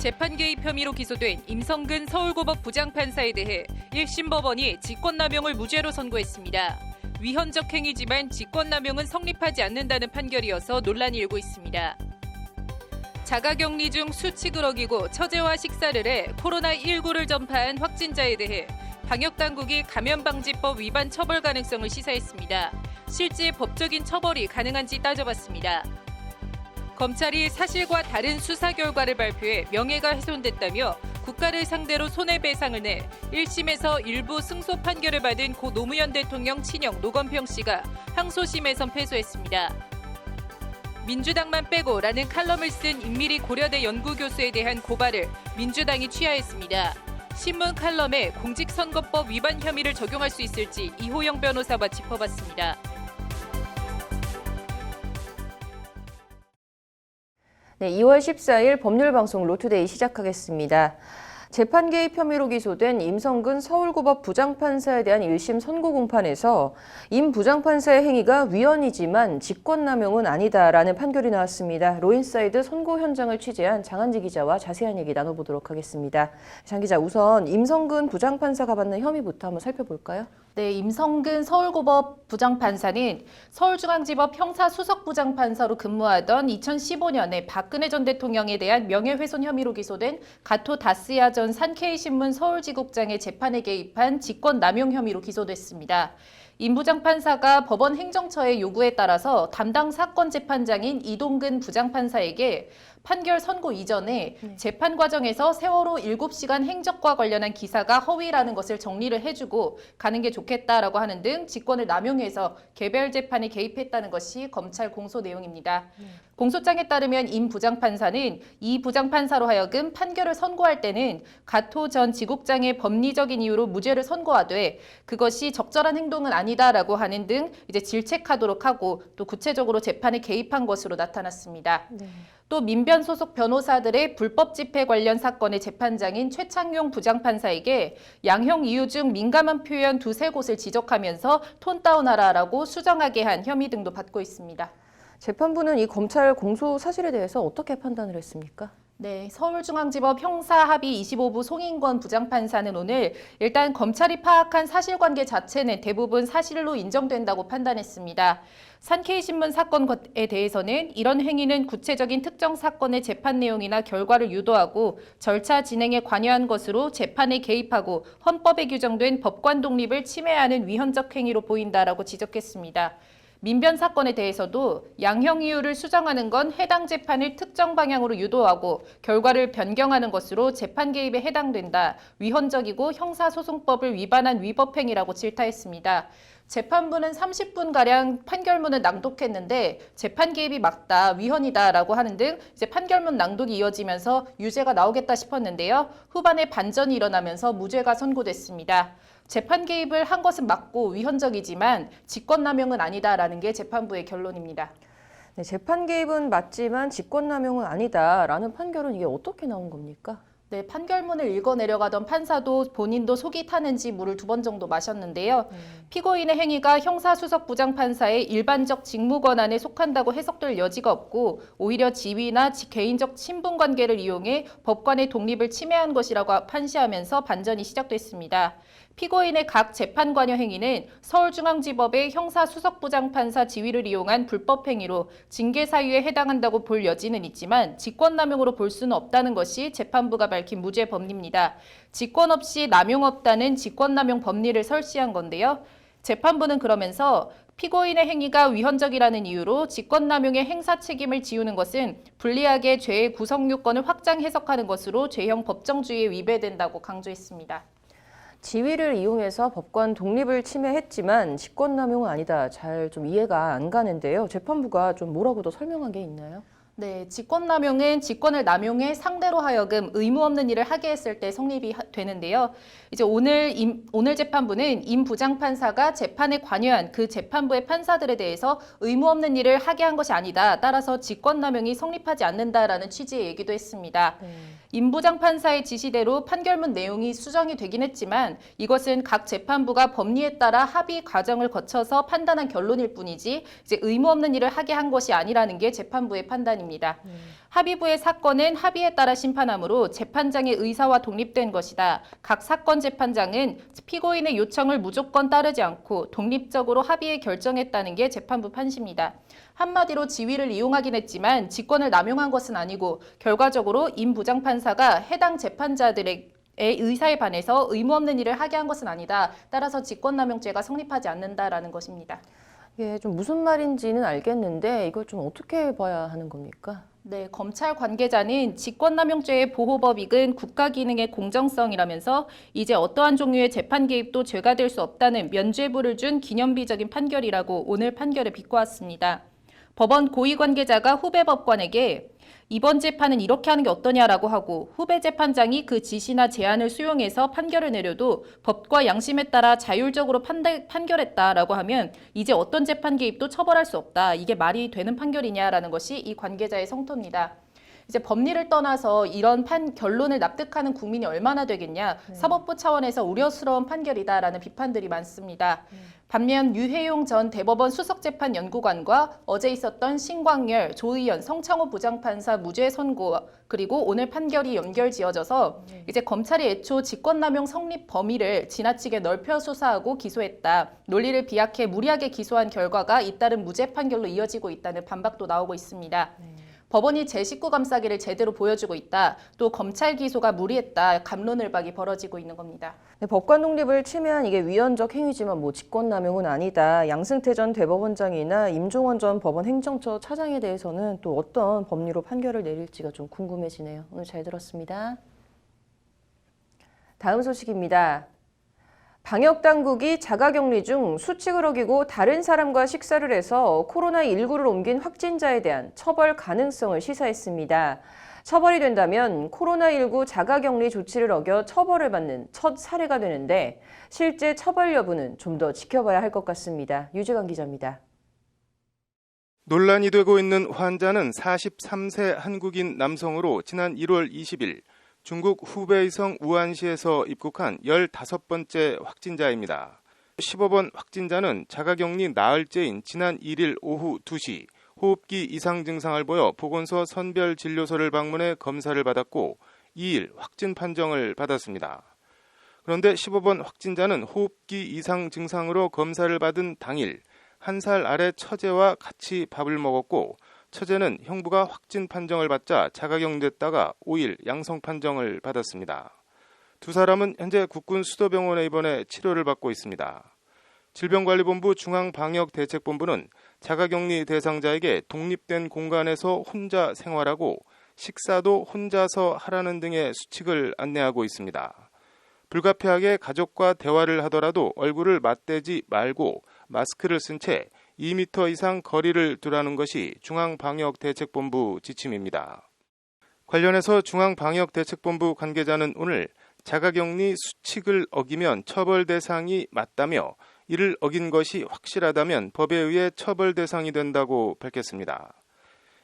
재판 개입 혐의로 기소된 임성근 서울고법 부장판사에 대해 1심 법원이 직권남용을 무죄로 선고했습니다. 위헌적 행위지만 직권남용은 성립하지 않는다는 판결이어서 논란이 일고 있습니다. 자가격리 중 수칙을 어기고 처제와 식사를 해 코로나19를 전파한 확진자에 대해 방역당국이 감염방지법 위반 처벌 가능성을 시사했습니다. 실제 법적인 처벌이 가능한지 따져봤습니다. 검찰이 사실과 다른 수사 결과를 발표해 명예가 훼손됐다며 국가를 상대로 손해배상을 내 1심에서 일부 승소 판결을 받은 고 노무현 대통령 친형 노건평 씨가 항소심에선 패소했습니다. 민주당만 빼고라는 칼럼을 쓴 임미리 고려대 연구교수에 대한 고발을 민주당이 취하했습니다. 신문 칼럼에 공직선거법 위반 혐의를 적용할 수 있을지 이호영 변호사와 짚어봤습니다. 네, 2월 14일 법률방송 로투데이 시작하겠습니다. 재판 개입 혐의로 기소된 임성근 서울고법 부장판사에 대한 1심 선고 공판에서 임 부장판사의 행위가 위헌이지만 직권남용은 아니다라는 판결이 나왔습니다. 로인사이드 선고 현장을 취재한 장한지 기자와 자세한 얘기 나눠보도록 하겠습니다. 장 기자, 우선 임성근 부장판사가 받는 혐의부터 한번 살펴볼까요? 네, 임성근 서울고법 부장판사는 서울중앙지법 형사수석부장판사로 근무하던 2015년에 박근혜 전 대통령에 대한 명예훼손 혐의로 기소된 가토 다스야 전 산케이신문 서울지국장의 재판에 개입한 직권남용 혐의로 기소됐습니다. 임 부장판사가 법원 행정처의 요구에 따라서 담당 사건 재판장인 이동근 부장판사에게 판결 선고 이전에 재판 과정에서 세월호 7시간 행적과 관련한 기사가 허위라는 것을 정리를 해주고 가는 게 좋겠다라고 하는 등 직권을 남용해서 개별 재판에 개입했다는 것이 검찰 공소 내용입니다. 공소장에 따르면 임 부장판사는 이 부장판사로 하여금 판결을 선고할 때는 가토 전 지국장의 법리적인 이유로 무죄를 선고하되 그것이 적절한 행동은 아니다라고 하는 등 이제 질책하도록 하고 또 구체적으로 재판에 개입한 것으로 나타났습니다. 또 민변 소속 변호사들의 불법 집회 관련 사건의 재판장인 최창용 부장판사에게 양형 이유 중 민감한 표현 두세 곳을 지적하면서 톤 다운하라라고 수정하게 한 혐의 등도 받고 있습니다. 재판부는 이 검찰 공소 사실에 대해서 어떻게 판단을 했습니까? 네, 서울중앙지법 형사합의 25부 송인권 부장판사는 오늘 일단 검찰이 파악한 사실관계 자체는 대부분 사실로 인정된다고 판단했습니다. 산케이신문 사건에 대해서는 이런 행위는 구체적인 특정 사건의 재판 내용이나 결과를 유도하고 절차 진행에 관여한 것으로 재판에 개입하고 헌법에 규정된 법관 독립을 침해하는 위헌적 행위로 보인다라고 지적했습니다. 민변 사건에 대해서도 양형 이유를 수정하는 건 해당 재판을 특정 방향으로 유도하고 결과를 변경하는 것으로 재판 개입에 해당된다. 위헌적이고 형사소송법을 위반한 위법행위라고 질타했습니다. 재판부는 30분가량 판결문을 낭독했는데 재판 개입이 맞다, 위헌이다라고 하는 등 이제 판결문 낭독이 이어지면서 유죄가 나오겠다 싶었는데요. 후반에 반전이 일어나면서 무죄가 선고됐습니다. 재판 개입을 한 것은 맞고 위헌적이지만 직권남용은 아니다라는 게 재판부의 결론입니다. 네, 재판 개입은 맞지만 직권남용은 아니다라는 판결은 이게 어떻게 나온 겁니까? 네, 판결문을 읽어내려가던 판사도 본인도 속이 타는지 물을 2번 정도 마셨는데요. 피고인의 행위가 형사수석부장판사의 일반적 직무 권한에 속한다고 해석될 여지가 없고 오히려 지위나 개인적 친분관계를 이용해 법관의 독립을 침해한 것이라고 판시하면서 반전이 시작됐습니다. 피고인의 각 재판 관여 행위는 서울중앙지법의 형사수석부장판사 지위를 이용한 불법 행위로 징계 사유에 해당한다고 볼 여지는 있지만 직권남용으로 볼 수는 없다는 것이 재판부가 밝힌 무죄 법리입니다. 직권 없이 남용 없다는 직권남용 법리를 설시한 건데요. 재판부는 그러면서 피고인의 행위가 위헌적이라는 이유로 직권남용의 행사 책임을 지우는 것은 불리하게 죄의 구성요건을 확장 해석하는 것으로 죄형 법정주의에 위배된다고 강조했습니다. 지위를 이용해서 법관 독립을 침해했지만 직권남용은 아니다. 잘 좀 이해가 안 가는데요. 재판부가 좀 뭐라고 더 설명한 게 있나요? 네, 직권남용은 직권을 남용해 상대로 하여금 의무 없는 일을 하게 했을 때 성립이 되는데요. 이제 오늘 재판부는 임 부장판사가 재판에 관여한 그 재판부의 판사들에 대해서 의무 없는 일을 하게 한 것이 아니다. 따라서 직권남용이 성립하지 않는다라는 취지의 얘기도 했습니다. 임 부장판사의 지시대로 판결문 내용이 수정이 되긴 했지만 이것은 각 재판부가 법리에 따라 합의 과정을 거쳐서 판단한 결론일 뿐이지 이제 의무 없는 일을 하게 한 것이 아니라는 게 재판부의 판단입니다. 합의부의 사건은 합의에 따라 심판하므로 재판장의 의사와 독립된 것이다. 각 사건 재판장은 피고인의 요청을 무조건 따르지 않고 독립적으로 합의에 결정했다는 게 재판부 판시입니다. 한마디로 지위를 이용하긴 했지만 직권을 남용한 것은 아니고 결과적으로 임 부장판사가 해당 재판자들의 의사에 반해서 의무 없는 일을 하게 한 것은 아니다. 따라서 직권남용죄가 성립하지 않는다라는 것입니다. 예, 좀 무슨 말인지는 알겠는데 이걸 좀 어떻게 봐야 하는 겁니까? 네, 검찰 관계자는 직권남용죄의 보호법익은 국가기능의 공정성이라면서 이제 어떠한 종류의 재판 개입도 죄가 될 수 없다는 면죄부를 준 기념비적인 판결이라고 오늘 판결을 비꼬았습니다. 법원 고위 관계자가 후배 법관에게 이번 재판은 이렇게 하는 게 어떠냐라고 하고 후배 재판장이 그 지시나 제안을 수용해서 판결을 내려도 법과 양심에 따라 자율적으로 판결했다라고 하면 이제 어떤 재판 개입도 처벌할 수 없다. 이게 말이 되는 판결이냐라는 것이 이 관계자의 성토입니다. 이제 법리를 떠나서 이런 결론을 납득하는 국민이 얼마나 되겠냐. 사법부 차원에서 우려스러운 판결이다라는 비판들이 많습니다. 반면 유해용 전 대법원 수석재판연구관과 어제 있었던 신광열, 조의연, 성창호 부장판사 무죄 선고 그리고 오늘 판결이 연결지어져서 이제 검찰이 애초 직권남용 성립 범위를 지나치게 넓혀 수사하고 기소했다. 논리를 비약해 무리하게 기소한 결과가 잇따른 무죄 판결로 이어지고 있다는 반박도 나오고 있습니다. 법원이 제19 감싸기를 제대로 보여주고 있다. 또 검찰 기소가 무리했다. 갑론을박이 벌어지고 있는 겁니다. 네, 법관 독립을 침해한 이게 위헌적 행위지만 뭐 직권남용은 아니다. 양승태 전 대법원장이나 임종원 전 법원 행정처 차장에 대해서는 또 어떤 법리로 판결을 내릴지가 좀 궁금해지네요. 오늘 잘 들었습니다. 다음 소식입니다. 방역당국이 자가격리 중 수칙을 어기고 다른 사람과 식사를 해서 코로나19를 옮긴 확진자에 대한 처벌 가능성을 시사했습니다. 처벌이 된다면 코로나19 자가격리 조치를 어겨 처벌을 받는 첫 사례가 되는데 실제 처벌 여부는 좀 더 지켜봐야 할 것 같습니다. 유재관 기자입니다. 논란이 되고 있는 환자는 43세 한국인 남성으로 지난 1월 20일 중국 후베이성 우한시에서 입국한 15번째 확진자입니다. 15번 확진자는 자가격리 나흘째인 지난 1일 오후 2시 호흡기 이상 증상을 보여 보건소 선별진료소를 방문해 검사를 받았고 2일 확진 판정을 받았습니다. 그런데 15번 확진자는 호흡기 이상 증상으로 검사를 받은 당일 1살 아래 처제와 같이 밥을 먹었고 처제는 형부가 확진 판정을 받자 자가격리됐다가 5일 양성 판정을 받았습니다. 두 사람은 현재 국군 수도병원에 입원해 치료를 받고 있습니다. 질병관리본부 중앙방역대책본부는 자가격리 대상자에게 독립된 공간에서 혼자 생활하고 식사도 혼자서 하라는 등의 수칙을 안내하고 있습니다. 불가피하게 가족과 대화를 하더라도 얼굴을 맞대지 말고 마스크를 쓴 채 2m 이상 거리를 두라는 것이 중앙방역대책본부 지침입니다. 관련해서 중앙방역대책본부 관계자는 오늘 자가격리 수칙을 어기면 처벌 대상이 맞다며 이를 어긴 것이 확실하다면 법에 의해 처벌 대상이 된다고 밝혔습니다.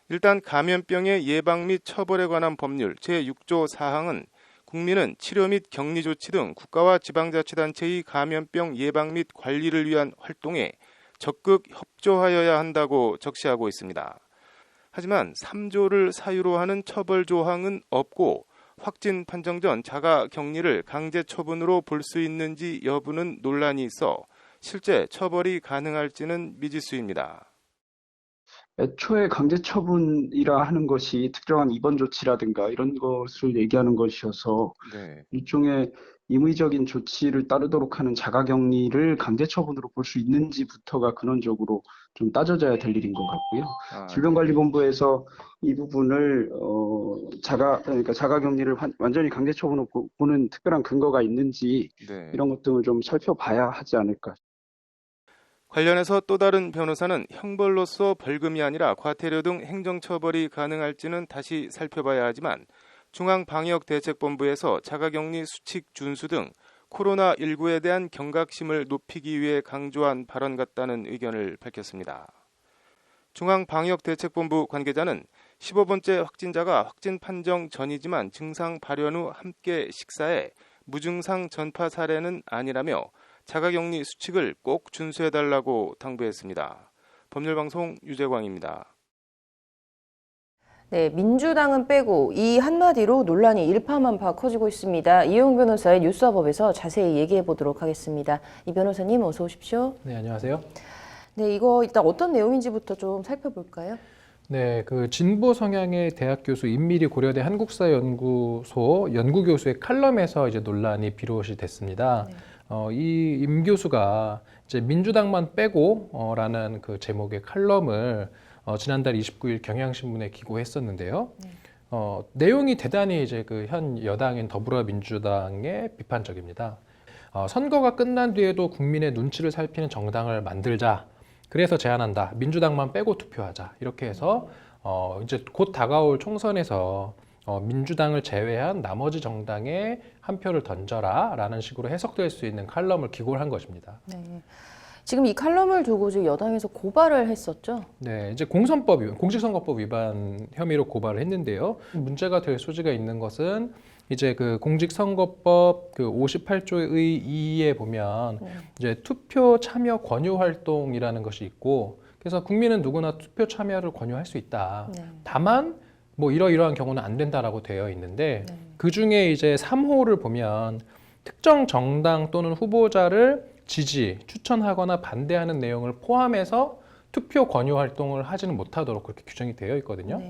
일단 감염병의 예방 및 처벌에 관한 법률 제6조 4항은 국민은 치료 및 격리 조치 등 국가와 지방자치단체의 감염병 예방 및 관리를 위한 활동에 적극 협조하여야 한다고 적시하고 있습니다. 하지만 3조를 사유로 하는 처벌 조항은 없고 확진 판정 전 자가 격리를 강제 처분으로 볼 수 있는지 여부는 논란이 있어 실제 처벌이 가능할지는 미지수입니다. 애초에 강제 처분이라 하는 것이 특정한 입원 조치라든가 이런 것을 얘기하는 것이어서 일종의 임의적인 조치를 따르도록 하는 자가격리를 강제 처분으로 볼 수 있는지부터가 근원적으로 좀 따져져야 될 일인 것 같고요. 질병관리본부에서 이 부분을 그러니까 자가격리를 완전히 강제 처분으로 보는 특별한 근거가 있는지 이런 것 등을 좀 살펴봐야 하지 않을까. 관련해서 또 다른 변호사는 형벌로서 벌금이 아니라 과태료 등 행정처벌이 가능할지는 다시 살펴봐야 하지만 중앙방역대책본부에서 자가격리 수칙 준수 등 코로나19에 대한 경각심을 높이기 위해 강조한 발언 같다는 의견을 밝혔습니다. 중앙방역대책본부 관계자는 15번째 확진자가 확진 판정 전이지만 증상 발현 후 함께 식사해 무증상 전파 사례는 아니라며 자가격리 수칙을 꼭 준수해달라고 당부했습니다. 법률방송 유재광입니다. 네, 민주당은 빼고 이 한마디로 논란이 일파만파 커지고 있습니다. 이용 변호사의 뉴스업에서 자세히 얘기해 보도록 하겠습니다. 이 변호사님 어서 오십시오. 네, 안녕하세요. 네, 이거 일단 어떤 내용인지부터 좀 살펴볼까요? 네, 그 진보 성향의 대학 교수 임미리 고려대 한국사연구소 연구교수의 칼럼에서 이제 논란이 비롯이 됐습니다. 이 임 교수가 이제 민주당만 빼고라는 그 제목의 칼럼을 지난달 29일 경향신문에 기고했었는데요. 내용이 대단히 이제 그 현 여당인 더불어민주당에 비판적입니다. 선거가 끝난 뒤에도 국민의 눈치를 살피는 정당을 만들자. 그래서 제안한다. 민주당만 빼고 투표하자. 이렇게 해서 이제 곧 다가올 총선에서 민주당을 제외한 나머지 정당에 한 표를 던져라라는 식으로 해석될 수 있는 칼럼을 기고를 한 것입니다. 네. 지금 이 칼럼을 두고 지금 여당에서 고발을 했었죠? 네, 이제 공직선거법 위반 혐의로 고발을 했는데요. 문제가 될 소지가 있는 것은 이제 그 공직선거법 그 58조의 2에 보면 이제 투표 참여 권유 활동이라는 것이 있고, 그래서 국민은 누구나 투표 참여를 권유할 수 있다. 다만 뭐 이러이러한 경우는 안 된다라고 되어 있는데 그 중에 이제 3호를 보면 특정 정당 또는 후보자를 지지, 추천하거나 반대하는 내용을 포함해서 투표 권유 활동을 하지는 못하도록 그렇게 규정이 되어 있거든요.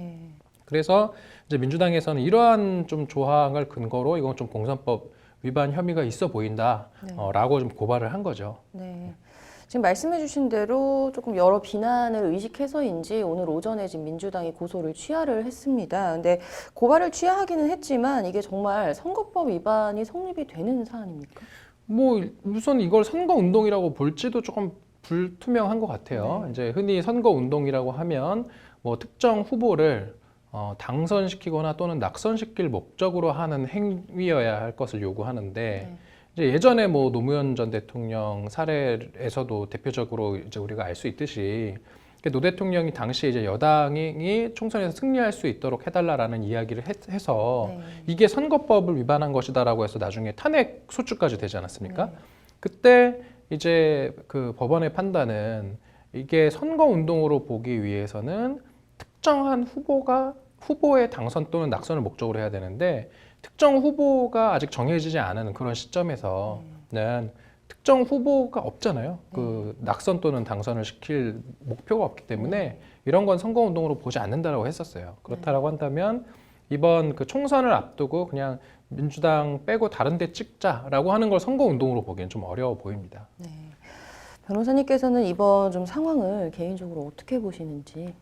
그래서 이제 민주당에서는 이러한 좀 조항을 근거로 이건 좀 공선법 위반 혐의가 있어 보인다라고 좀 고발을 한 거죠. 네. 지금 말씀해주신 대로 조금 여러 비난을 의식해서인지 오늘 오전에 지금 민주당이 고소를 취하를 했습니다. 근데 고발을 취하하기는 했지만 이게 정말 선거법 위반이 성립이 되는 사안입니까? 뭐 우선 이걸 선거 운동이라고 볼지도 조금 불투명한 것 같아요. 이제 흔히 선거 운동이라고 하면 뭐 특정 후보를 당선시키거나 또는 낙선시킬 목적으로 하는 행위여야 할 것을 요구하는데 이제 예전에 뭐 노무현 전 대통령 사례에서도 대표적으로 이제 우리가 알 수 있듯이 노 대통령이 당시 이제 여당이 총선에서 승리할 수 있도록 해달라라는 이야기를 해서 이게 선거법을 위반한 것이다라고 해서 나중에 탄핵 소추까지 되지 않았습니까? 그때 이제 그 법원의 판단은 이게 선거 운동으로 보기 위해서는 특정한 후보의 당선 또는 낙선을 목적으로 해야 되는데 특정 후보가 아직 정해지지 않은 그런 시점에서는 특정 후보가 없잖아요. 그 낙선 또는 당선을 시킬 목표가 없기 때문에 이런 건 선거운동으로 보지 않는다라고 했었어요. 그렇다라고 한다면 이번 그 총선을 앞두고 그냥 민주당 빼고 다른 데 찍자라고 하는 걸 선거운동으로 보기엔 좀 어려워 보입니다. 네. 변호사님께서는 이번 좀 상황을 개인적으로 어떻게 보시는지?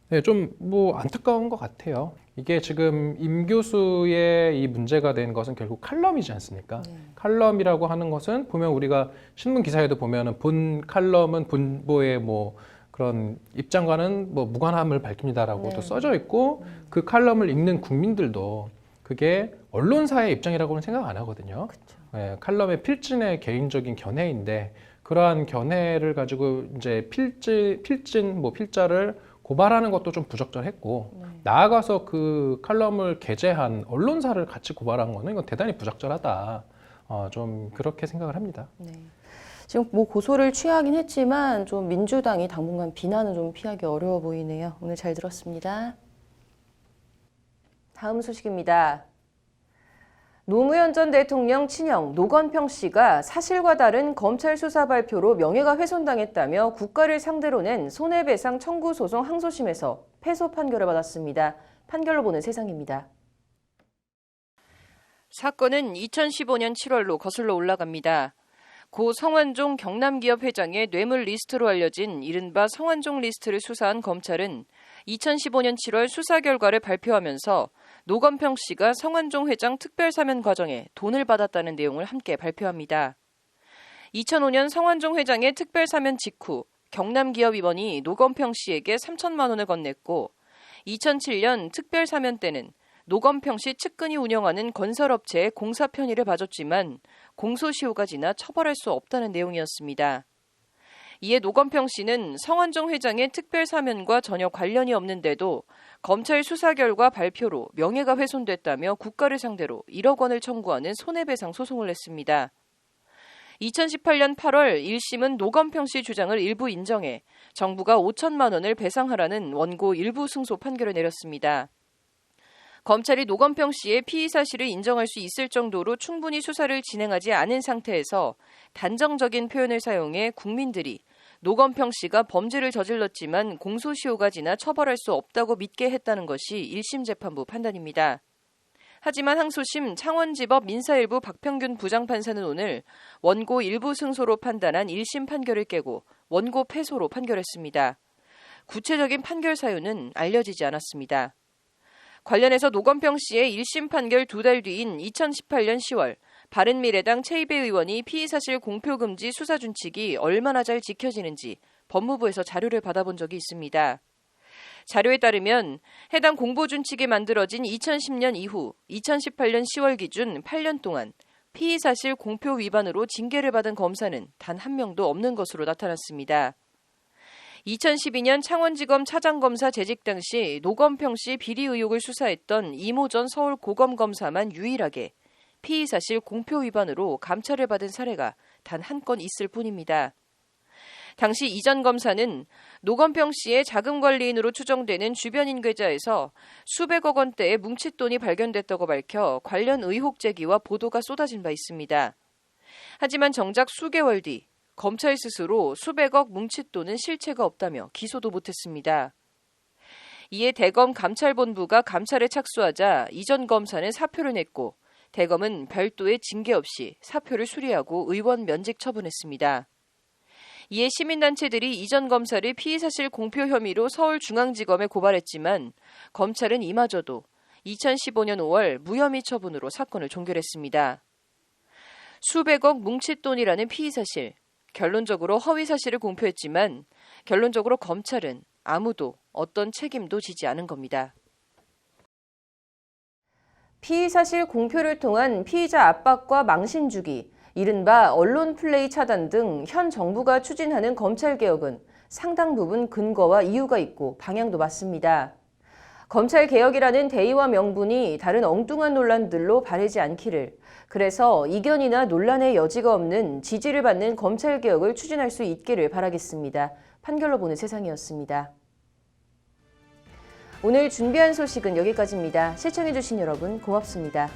네, 좀 뭐 안타까운 것 같아요. 이게 지금 임 교수의 이 문제가 된 것은 결국 칼럼이지 않습니까? 칼럼이라고 하는 것은 보면 우리가 신문 기사에도 보면은 본 칼럼은 본보의 뭐 그런 입장과는 뭐 무관함을 밝힙니다라고도 써져 있고 그 칼럼을 읽는 국민들도 그게 언론사의 입장이라고는 생각 안 하거든요. 네, 칼럼의 필진의 개인적인 견해인데 그러한 견해를 가지고 이제 필자를 고발하는 것도 좀 부적절했고 나아가서 그 칼럼을 게재한 언론사를 같이 고발한 거는 이건 대단히 부적절하다. 좀 그렇게 생각을 합니다. 네. 지금 뭐 고소를 취하긴 했지만 좀 민주당이 당분간 비난은 좀 피하기 어려워 보이네요. 오늘 잘 들었습니다. 다음 소식입니다. 노무현 전 대통령 친형 노건평 씨가 사실과 다른 검찰 수사 발표로 명예가 훼손당했다며 국가를 상대로 낸 손해배상 청구 소송 항소심에서 패소 판결을 받았습니다. 판결로 보는 세상입니다. 사건은 2015년 7월로 거슬러 올라갑니다. 고 성완종 경남기업 회장의 뇌물 리스트로 알려진 이른바 성완종 리스트를 수사한 검찰은 2015년 7월 수사 결과를 발표하면서 노건평 씨가 성완종 회장 특별사면 과정에 돈을 받았다는 내용을 함께 발표합니다. 2005년 성완종 회장의 특별사면 직후 경남기업 임원이 노건평 씨에게 3천만 원을 건넸고 2007년 특별사면 때는 노건평 씨 측근이 운영하는 건설업체의 공사 편의를 봐줬지만 공소시효가 지나 처벌할 수 없다는 내용이었습니다. 이에 노건평 씨는 성완종 회장의 특별 사면과 전혀 관련이 없는데도 검찰 수사 결과 발표로 명예가 훼손됐다며 국가를 상대로 1억 원을 청구하는 손해배상 소송을 냈습니다. 2018년 8월 1심은 노건평 씨 주장을 일부 인정해 정부가 5천만 원을 배상하라는 원고 일부 승소 판결을 내렸습니다. 검찰이 노건평 씨의 피의 사실을 인정할 수 있을 정도로 충분히 수사를 진행하지 않은 상태에서 단정적인 표현을 사용해 국민들이 노건평 씨가 범죄를 저질렀지만 공소시효가 지나 처벌할 수 없다고 믿게 했다는 것이 1심 재판부 판단입니다. 하지만 항소심 창원지법 민사일부 박평균 부장판사는 오늘 원고 일부 승소로 판단한 1심 판결을 깨고 원고 패소로 판결했습니다. 구체적인 판결 사유는 알려지지 않았습니다. 관련해서 노건평 씨의 1심 판결 2달 뒤인 2018년 10월 바른미래당 최이배 의원이 피의사실 공표금지 수사준칙이 얼마나 잘 지켜지는지 법무부에서 자료를 받아본 적이 있습니다. 자료에 따르면 해당 공보준칙이 만들어진 2010년 이후 2018년 10월 기준 8년 동안 피의사실 공표 위반으로 징계를 받은 검사는 단 한 명도 없는 것으로 나타났습니다. 2012년 창원지검 차장검사 재직 당시 노건평 씨 비리 의혹을 수사했던 이모 전 서울고검검사만 유일하게 피의사실 공표 위반으로 감찰을 받은 사례가 단 한 건 있을 뿐입니다. 당시 이 전 검사는 노건평 씨의 자금관리인으로 추정되는 주변인 계좌에서 수백억 원대의 뭉칫돈이 발견됐다고 밝혀 관련 의혹 제기와 보도가 쏟아진 바 있습니다. 하지만 정작 수개월 뒤 검찰 스스로 수백억 뭉칫돈은 실체가 없다며 기소도 못했습니다. 이에 대검 감찰본부가 감찰에 착수하자 이 전 검사는 사표를 냈고 대검은 별도의 징계 없이 사표를 수리하고 의원 면직 처분했습니다. 이에 시민단체들이 이 전 검사를 피의사실 공표 혐의로 서울중앙지검에 고발했지만 검찰은 이마저도 2015년 5월 무혐의 처분으로 사건을 종결했습니다. 수백억 뭉칫돈이라는 피의사실, 결론적으로 허위사실을 공표했지만 결론적으로 검찰은 아무도 어떤 책임도 지지 않은 겁니다. 피의사실 공표를 통한 피의자 압박과 망신 주기, 이른바 언론 플레이 차단 등 현 정부가 추진하는 검찰개혁은 상당 부분 근거와 이유가 있고 방향도 맞습니다. 검찰개혁이라는 대의와 명분이 다른 엉뚱한 논란들로 바래지 않기를, 그래서 이견이나 논란의 여지가 없는 지지를 받는 검찰개혁을 추진할 수 있기를 바라겠습니다. 판결로 보는 세상이었습니다. 오늘 준비한 소식은 여기까지입니다. 시청해주신 여러분 고맙습니다.